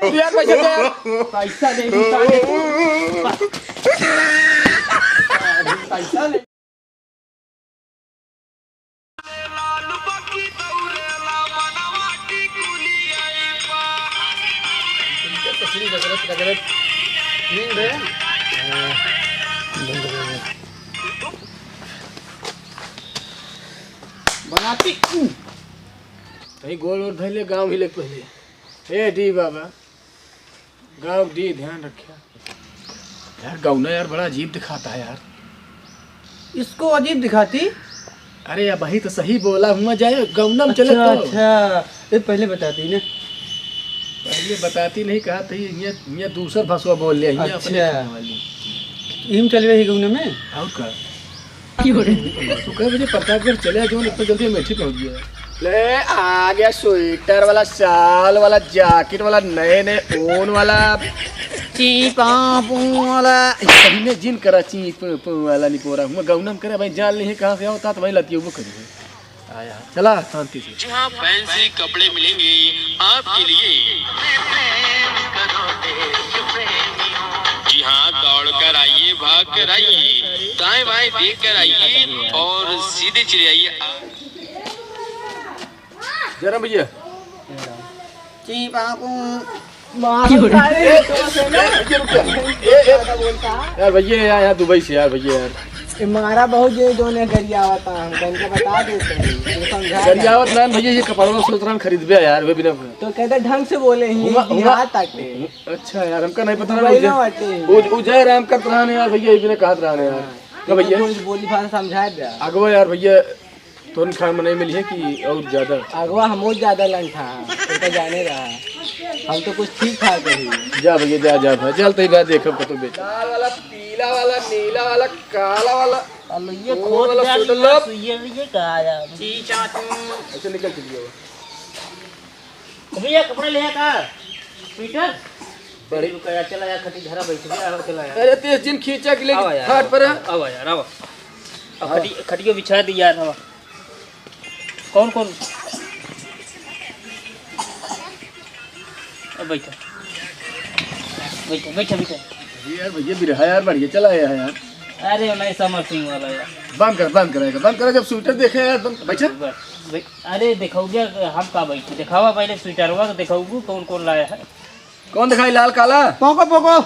यार पैसा दे पैसा ले बनाती कहीं गोल और धैले गाँव हिले पहले ए डी बाबा गाँव डी ध्यान रखिया यार गाँव यार बड़ा अजीब दिखाता है यार। इसको अजीब दिखाती? अरे यार भाई तो सही बोला हुआ जाए गाँव में चले। अच्छा ये पहले बताती ना। पहले बताती नहीं कहा था ये दूसरा भसवा बोल लिया। अच्छा इम चल रही गाँव में और का तो कह मुझे प्रतापगढ़ चले जो इतना जल्दी मेठी पहुंच गया। ले आ गया स्वेटर वाला शाल वाला जैकेट वाला नए नए ऊन वाला चीपू वाला सही में जिन करा चीपू वाला नहीं पोरा मैं गौनम करे भाई जान नहीं कहाँ से होता तो वही लती वो करी आया चला शांति से। जहाँ फैंसी कपड़े मिलेंगे आपके लिए, जी हाँ दौड़ कर आइए, भाग कर आइए, दाएं बाएं देख कर आइए और सीधे चले आइए। जरा भैया यार भैया यार दुबई से यार भैया यार हमारा बहुत जो ने गरियावत हमको इनका बता देते हैं समझा गरियावत ना भैया ये कपड़ों सोच रहा खरीद भी यार वे बिना तो कहते ढंग से बोले ही अच्छा यार हमका नहीं पता वो जय राम करत रहा यार भैया ये बिना कहत रहा यार भैया बोली भाषा समझा दे अगवा यार भैया तो खान में नहीं मिली है कि और ज्यादा अगवा हम ज्यादा लन था तो जाने रहा हम तो कुछ ठीक ठाक ही जा भैया जा जा भाई चल तो बात देखो तो बेच लाल वाला पीला वाला नीला वाला काला वाला ये खोल वाला सुटल ये का आया ऐसे निकल चलिए भैया कपड़े ले का पीटर बड़ी रुका चला यार खटी धरा बैठ गया चला यार। अरे तेज दिन खींचा के लिए हाथ पर आओ यार आओ अब खटियो बिछा दी यार हवा कौन कौन बैठा बैठा बैठा बैठा यार भैया बिरहा यार बढ़िया चला है यार। अरे नहीं समर सिंह वाला यार बंद करेगा जब स्वेटर देखे यार बैठा अरे दिखाओगे हम का बैठे दिखावा पहले स्वेटर हुआ तो दिखाऊंगी कौन कौन लाया है। कौन दिखाई लाल काला पोको पोको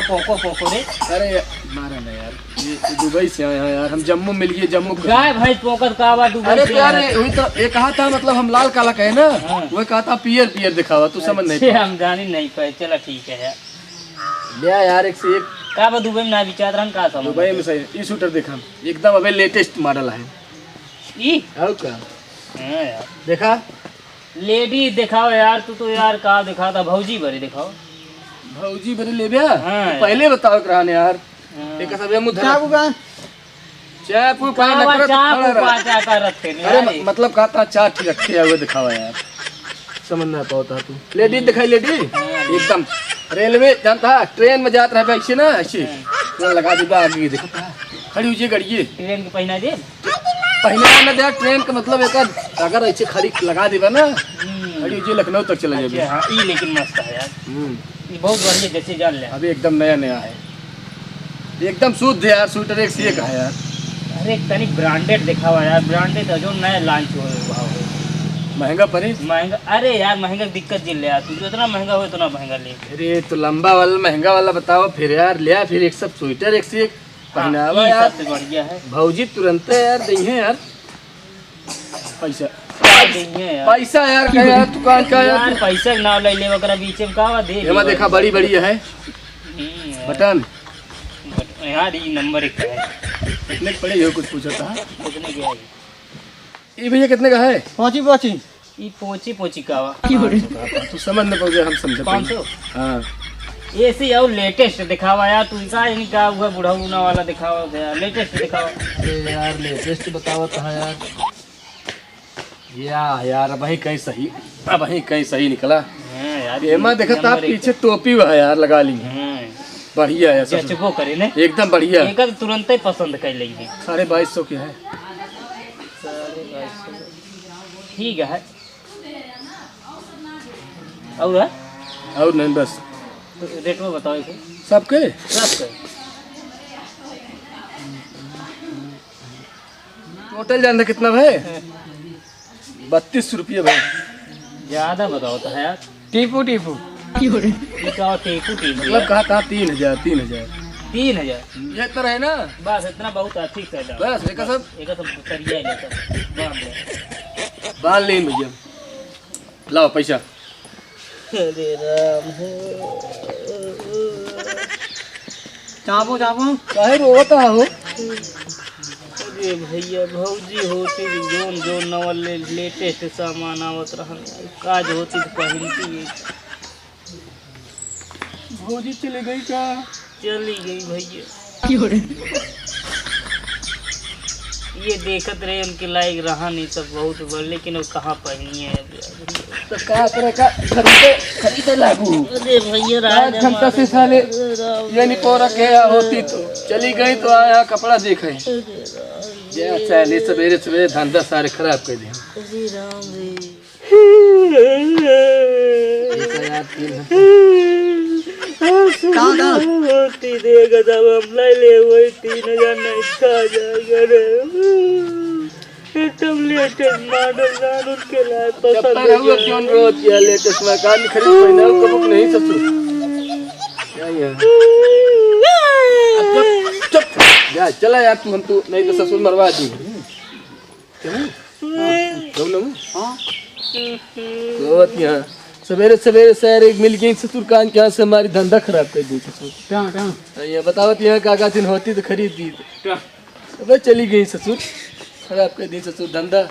पोको पोको रे। अरे मारा ना यार ये दुबई से आए हैं यार हम जम्मू मिल गए जम्मू गाय भाई पोकर का आवाज दुबई अरे यार वही तो ये कहा था मतलब हम लाल काला कहे ना वो कहा था पियर दिखावा तू समझ नहीं हम जानी नहीं पाए चला ठीक है ले यार एक से एक का बा दुबई में ना विचार रहा का समझ दुबई में सही ये शूटर देखा एकदम अबे लेटेस्ट मॉडल है ई और का हां यार देखा लेडी दिखाओ यार तू तो यार का दिखाता भौजी भरी दिखाओ भौजी भरे ले बे पहले बताओ कराने यार एक सब मुंह धरा होगा चापू का नखरा का रखे अरे मतलब कहता चार ठीक रखे हुए दिखावा यार समझ ना पाता तू लेडी दिखाई लेडी एकदम रेलवे जानता ट्रेन में जात रहे ऐसे ना ऐसे लगा दी आगे देखो खड़ी हुई गड़िए ट्रेन के पहना दे पहले ना दे ट्रेन का मतलब एक अगर ऐसे खड़ी लगा देबा ना खड़ी हुई लखनऊ तक चला जाएगी। हां ई लेकिन मस्त है यार ये बहुत बढ़िया जैसे जान ले अभी एकदम नया है एकदम शुद्ध यार स्वेटर एक से एक है यार। अरे तनिक ब्रांडेड दिखावा यार ब्रांडेड जो नया लॉन्च हुआ है महंगा पड़े महंगा। अरे यार महंगा दिक्कत जिल यार तू जितना महंगा हो उतना महंगा ले। अरे तो लंबा वाला महंगा वाला बताओ फिर यार लिया फिर एक सब स्वेटर एक से एक पहनावा यार सबसे बढ़िया है भौजी तुरंत यार देंगे यार पैसा पैसा यार क्या यार दुकान का यार पैसा ना ले ले वगैरह बीच में का दे एमा देखा बड़ी बड़ी है बटन यार ये नंबर 1 है कितने पड़े हो कुछ पूछा था कितने के है ये भैया कितने का है पोची ये पोची का तू समझ न पाओगे हम समझ 500 हां ऐसे और लेटेस्ट दिखावा यार तू का इनका हुआ बुढ़ा बुना वाला दिखावा यार लेटेस्ट दिखावा यार लेटेस्ट बताओ तो यार यार अब कहीं सही निकला यार एमा देखा था पीछे टोपी है यार लगा ली बढ़िया है जचबो करे ने एकदम बढ़िया एक तुरंत ही पसंद कर लेंगे 2250 के है 2250 ठीक है और है और नहीं बस। रेट में बताओ इसे। सबके टोटल जानते कितना भाई? 32 रुपये भाई। ज्यादा बताओ तो है यार। टीपू टीपू मतलब कहा था 3000 3000 ये तो रहे ना। बस इतना बहुत ठीक है। बस एक सब सरिया ही लेकर बाल लें भैया। लाओ पैसा। अरे राम चापो काहे रोता हो? अरे भैया भौजी होती जो नवल लेटेस्ट सामान आवत रहन काज होती तो पहनती। भौजी चली गई का? चली गई भैया। ये देखत रहे उनके लायक रहा नहीं सब बहुत बड़, लेकिन वो कहाँ पहनी है तो क्या करे का खरीदे लागू। अरे भैया घंटा से साले ये नहीं पोरा के होती तो चली गई तो आया कपड़ा देखे साले सवेरे सवेरे धंधा सारे खराब कर दिया। होती देगा तब हम ले वही 3000 नहीं खा जाएगा रे। एकदम लेटेस्ट मॉडल जान उनके लायक पसंद है। क्यों रोज किया लेटेस्ट मकान खरीद पहना कबूक नहीं ससुर क्या यार। चुप जा चला यार तू। हम तू नहीं तो ससुर मरवा दी। यहाँ सवेरे सवेरे शहर एक मिल गई ससुर कान के यहाँ से हमारी धंधा खराब कर दी ससुर। ये बतावत यहाँ काका दिन होती तो खरीद दी तो चली गई ससुर खराब कर दी ससुर धंधा।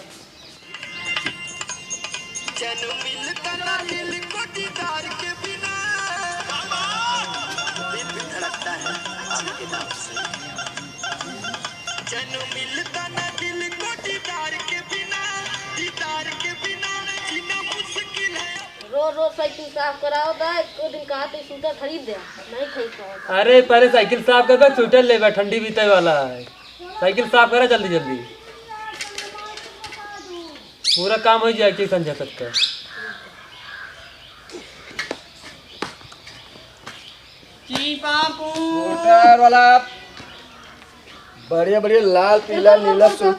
रोज साइकिल साफ कराओ दा एक दिन कहा तो स्कूटर खरीद दे नहीं खरीद पाओ। अरे पहले साइकिल साफ कर बे स्वेटर ले बे ठंडी बीते वाला है। साइकिल साफ करा जल्दी जल्दी पूरा काम हो जाए कि समझा सकते हैं। मोटर वाला बढ़िया बढ़िया लाल पीला नीला सूट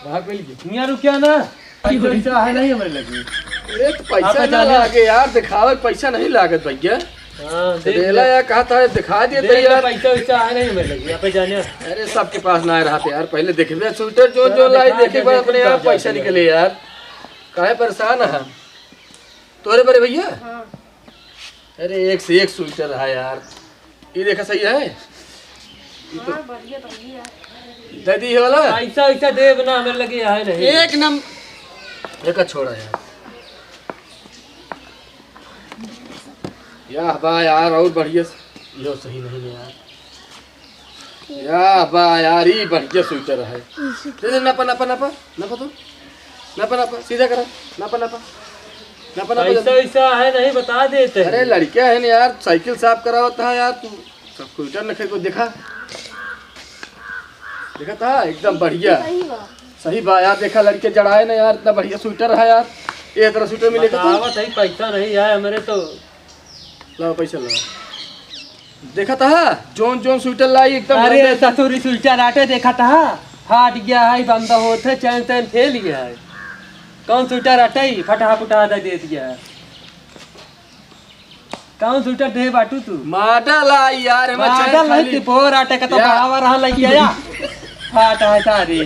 बाहर पे लीजिए। मियाँ रुकिया ना पैसा है नहीं हमारे लगी। अरे तो पैसा ना लागे यार दिखावे पैसा नहीं लागत भैया। देला यार कहा था दिखा दिए तो यार पैसा वैसा है नहीं हमारे लगी। यहाँ पे जाने अरे सबके पास ना रहा यार पहले देखे स्वेटर जो जो लाई देखे अपने यार पैसा निकले यार काहे परेशान है तोरे बड़े भैया। अरे एक से एक स्वेटर है यार ये देखा सही है दादी वाला पैसा वैसा दे बना हमारे लगे है नहीं एक नंबर एक छोड़ा यार या बा यार और बढ़िया यो सही नहीं है यार या बा यार ये बढ़िया स्वेटर है दे नपा नपा नपा नपा तो नपा नपा सीधा करा नपा नपा नपा नपा पैसा वैसा है नहीं बता देते। अरे लड़कियां है ना यार साइकिल साफ करा होता है यार तू सब स्वेटर न को देखा देखा था एकदम बढ़िया सही बा यार देखा लड़के जड़ाए ना यार इतना बढ़िया स्वेटर है यार ये तरह स्वेटर मिलेगा सही पैसा नहीं है हमारे तो लो पैसा लो देखा था जोन जोन स्वेटर लाई एकदम। अरे ससुरी स्वेटर आटे देखा था फाट गया है बंदा होते चैन तैन फेल गया है। कौन स्वेटर आटे फटा फुटा दे दिया है। कौन स्वेटर दे बाटू तू मॉडल आई यार मॉडल नहीं बोर आटे का तो बहावा रहा लगी आया फाटा है सारी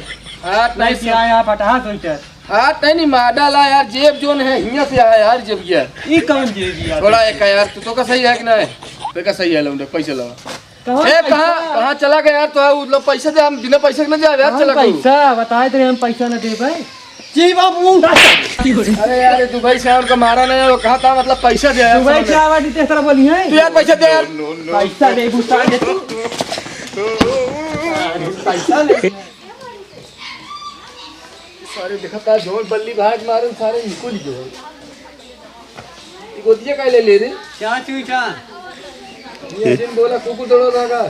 हाथ नहीं नहीं आया फटा स्वेटर हाथ नहीं मॉडल आ यार जेब जोन है हिया से आया यार जेब गया ये कौन जेब यार थोड़ा एक है यार तो का सही है कि नहीं तो का सही है लो पैसा लो ए कहां चला गया यार तो लोग पैसा दे हम बिना पैसे के ना जाए यार चला पैसा बताए थे हम पैसा न दे भाई जी बाबू अरे यार दुबई से उनका मारा नहीं वो कहा था मतलब पैसा दे यार दुबई से आवा दी तेरा बोली है तू यार पैसा दे यार पैसा दे गुस्सा दे तू पैसा ले सारे दिखता जोर बल्ली भाग मारन सारे निकल गए गोदिया का ले रे क्या चूचा ये दिन बोला कुकु दौड़ो लगा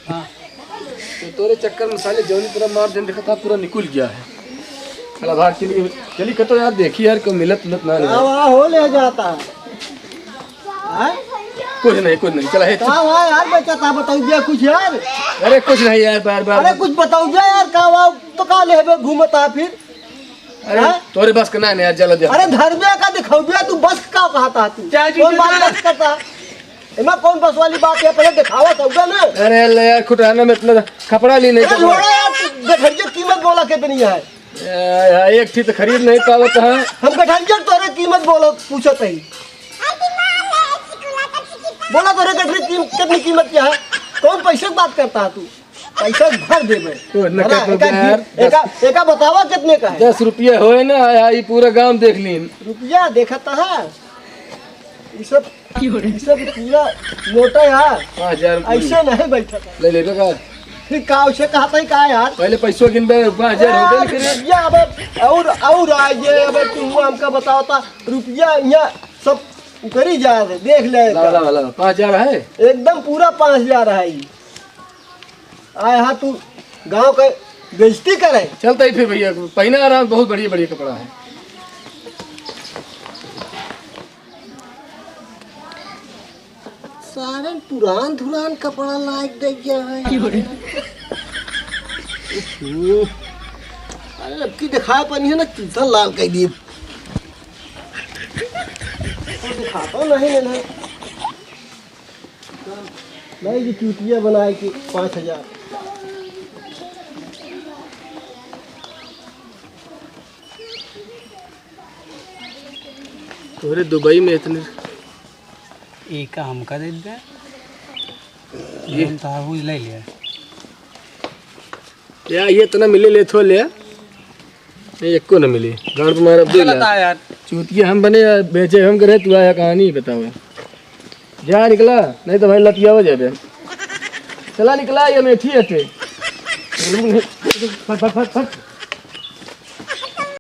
हां तो तोरे चक्कर में साले जौनी पूरा मार दिन दिखता पूरा निकल गया है चला भाग चली कतो यार देखी यार को मिलत ना हो ले जाता है कुछ नहीं चला है यार बचा बताओ दिया कुछ यार। अरे कुछ नहीं यार बार अरे कुछ बताओ दिया यार का तो का ले घूमता फिर। अरे तोरे बस करना है यार चलो दे। अरे धर्मे का दिखाओ दिया तू बस का कहता तू कौन बात बस करता इमा कौन बस वाली बात है पहले दिखावा होगा ना। अरे यार खुटाना में इतना कपड़ा ली नहीं गठरिया कीमत बोला कितनी है एक थी तो खरीद नहीं पावत है हम गठरिया तोरे कीमत बोलो पूछत है बोला तोरे गठरी कितनी कीमत क्या है कौन पैसे की बात करता है तू पैसा भर दे एका बतावा कितने का है 10 रुपया होए ना ये पूरा गांव देख ली रुपया देखता है ये सब पूरा नोटा यार 5000 ऐसे नहीं बैठा ले ले का फिर का उसे कहता ही का यार पहले पैसों गिनबे 5000 हो गए रुपया अब और आइए अब तुम हमका बताओ ता रुपया यहाँ सब करी जा रहे देख ले वाला 5000 है एकदम पूरा 5000 है आए हाँ तू गांव का बेइज्जती करे चलता ही फिर भैया पहना रहा बहुत बढ़िया कपड़ा है सारे पुरान कपड़ा लायक दे गया है अरे अब की दिखाए पानी है ना कितना लाल कह दिए दिखाता नहीं ये चूतिया बनाए कि 5000 तोरे दुबई में इतने एक हमका दे दे ये ताबू ले लिया या ये इतना मिले ले थो ले ये एको न मिली गांव तुम्हारा बता यार चूतिया हम बने बेचे हम करे तू आया कहानी बताओ जा निकला नहीं तो भाई लतिया हो जाए चला निकला ये मेठी है फट